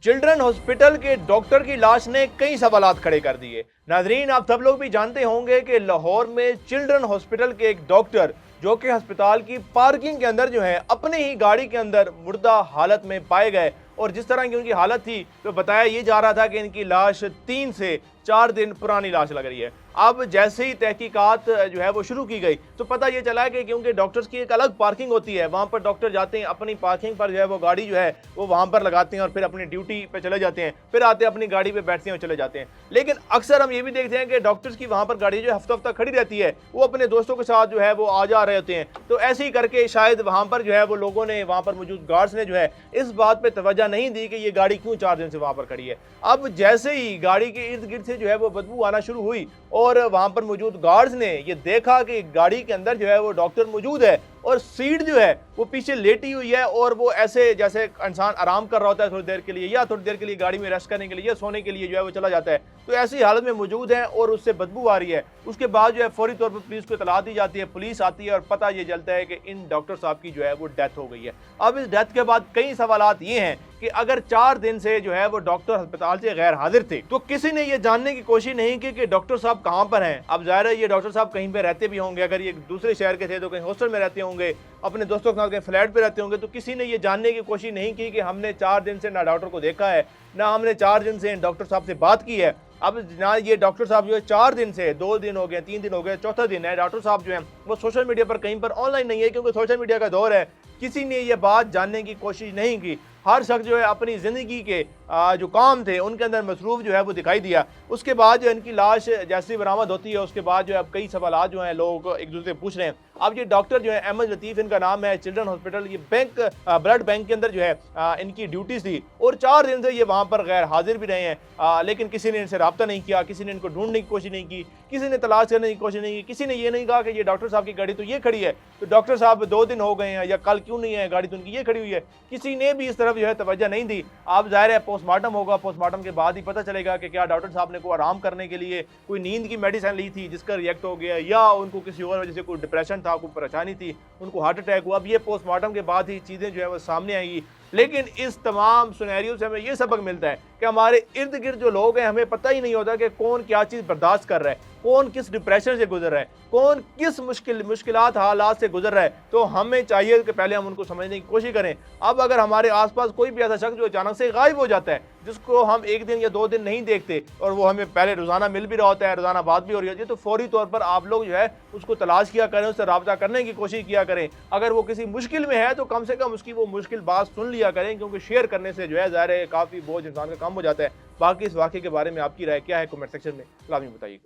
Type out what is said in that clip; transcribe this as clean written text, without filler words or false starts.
Children hospital के doctor की लाश ने कई सवालात खड़े कर दिए। नाजरीन, आप सब लोग भी जानते होंगे कि लाहौर में चिल्ड्रन हॉस्पिटल के एक डॉक्टर जो कि अस्पताल की पार्किंग के अंदर अपने ही गाड़ी के अंदर मुर्दा हालत में पाए गए। और जिस तरह की उनकी हालत थी तो बताया ये जा रहा था कि इनकी लाश 3 से 4 दिन पुरानी लाश लग रही है। अब जैसे ही तहकीकात वो शुरू की गई तो पता ये चला कि क्योंकि डॉक्टर्स की एक अलग पार्किंग होती है, वहाँ पर डॉक्टर जाते हैं, अपनी पार्किंग पर वो गाड़ी वो वहाँ पर लगाते हैं और फिर अपनी ड्यूटी पे चले जाते हैं, फिर आते हैं अपनी गाड़ी पे बैठते हैं और चले जाते हैं। लेकिन अक्सर हम ये भी देखते हैं कि डॉक्टर्स की वहाँ पर गाड़ी हफ्ता हफ्ता खड़ी रहती है, वो अपने दोस्तों के साथ वो आ जा रहे होते हैं। तो ऐसे ही करके शायद वहाँ पर वो लोगों ने, वहाँ पर मौजूद गार्ड्स ने इस बात पर तवज्जो नहीं दी कि ये गाड़ी क्यों 4 दिन से वहाँ पर खड़ी है। अब जैसे ही गाड़ी के इर्द गिर्द से वो बदबू आना शुरू हुई और वहां पर मौजूद गार्ड्स ने ये देखा कि गाड़ी के अंदर वो डॉक्टर मौजूद है और सीट वो पीछे लेटी हुई है और वो ऐसे जैसे इंसान आराम कर रहा होता है थोड़ी देर के लिए, या थोड़ी देर के लिए गाड़ी में रेस्ट करने के लिए या सोने के लिए वो चला जाता है। तो ऐसी हालत में मौजूद है और उससे बदबू आ रही है। उसके बाद फौरी तौर पर पुलिस को इत्तला दी जाती है, पुलिस आती है और पता ये चलता है कि इन डॉक्टर साहब की वो डेथ हो गई है। अब इस डेथ के बाद कई सवालात ये हैं कि अगर 4 दिन से वो डॉक्टर अस्पताल से गैर हाजिर थे तो किसी ने ये जानने की कोशिश नहीं की कि डॉक्टर साहब कहां पर हैं। अब जाहिर है ये डॉक्टर साहब कहीं पे रहते भी होंगे, अगर ये दूसरे शहर के थे तो कहीं हॉस्टल में रहते होंगे, अपने दोस्तों के साथ कहीं फ्लैट पे रहते होंगे। तो किसी ने ये जानने की कोशिश नहीं की कि हमने 4 दिन से ना डॉक्टर को देखा है, ना हमने 4 दिन से डॉक्टर साहब से बात की है। अब ना ये डॉक्टर साहब 4 दिन से, 2 दिन हो गए, 3 दिन हो गए, चौथा दिन है, डॉक्टर साहब वो सोशल मीडिया पर कहीं पर ऑनलाइन नहीं है, क्योंकि सोशल मीडिया का दौर है। किसी ने ये बात जानने की कोशिश नहीं की। हर शख्स अपनी जिंदगी के जो काम थे उनके अंदर मसरूफ वो दिखाई दिया। उसके बाद इनकी लाश जैसी बरामद होती है उसके बाद अब कई सवाल लोग एक दूसरे से पूछ रहे हैं। अब ये डॉक्टर अहमद लतीफ़ इनका नाम है, चिल्ड्रन हॉस्पिटल ये बैंक ब्लड बैंक के अंदर इनकी ड्यूटीज थी और 4 दिन से ये वहाँ पर गैर हाजिर भी रहे हैं। लेकिन किसी ने इनसे रब्ता नहीं किया, किसी ने इनको ढूंढने की कोशिश नहीं की, किसी ने तलाश करने की कोशिश नहीं की, किसी ने ये नहीं कहा कि ये डॉक्टर साहब की गाड़ी तो ये खड़ी है, तो डॉक्टर साहब 2 दिन हो गए हैं या कल क्यों नहीं है, गाड़ी तो उनकी ये खड़ी हुई है। किसी ने भी इस तरफ तवज्जो नहीं दी। अब जाहिर है पोस्टमार्टम होगा, पोस्टमार्टम के बाद ही पता चलेगा कि क्या डॉक्टर साहब ने कोई आराम करने के लिए कोई नींद की मेडिसिन ली थी जिसका रिएक्ट हो गया, या उनको किसी और वजह से कोई डिप्रेशन था, कोई परेशानी थी, उनको हार्ट अटैक हुआ। अब ये पोस्टमार्टम के बाद ही चीज़ें वो सामने आएंगी। लेकिन इस तमाम सिनेरियो से हमें ये सबक मिलता है कि हमारे इर्द गिर्द जो लोग हैं हमें पता ही नहीं होता कि कौन क्या चीज़ बर्दाश्त कर रहा है, कौन किस डिप्रेशन से गुजर रहा है, कौन किस मुश्किलात हालात से गुजर रहा है। तो हमें चाहिए कि पहले हम उनको समझने की कोशिश करें। अब अगर हमारे आसपास कोई भी ऐसा शख्स जो अचानक से गायब हो जाता है, जिसको हम 1 दिन या 2 दिन नहीं देखते और वो हमें पहले रोज़ाना मिल भी रहा होता है, रोज़ाना बात भी हो रही होती है, तो फौरी तौर पर आप लोग उसको तलाश किया करें, उससे रब्ता करने की कोशिश किया करें। अगर वो किसी मुश्किल में है तो कम से कम उसकी वो मुश्किल बात सुन लिया करें, क्योंकि शेयर करने से ज़ाहिर है काफ़ी बोझ इंसान का कम हो जाता है। बाकी इस वाक़े के बारे में आपकी राय क्या है, कमेंट सेक्शन में लाज़मी बताइए।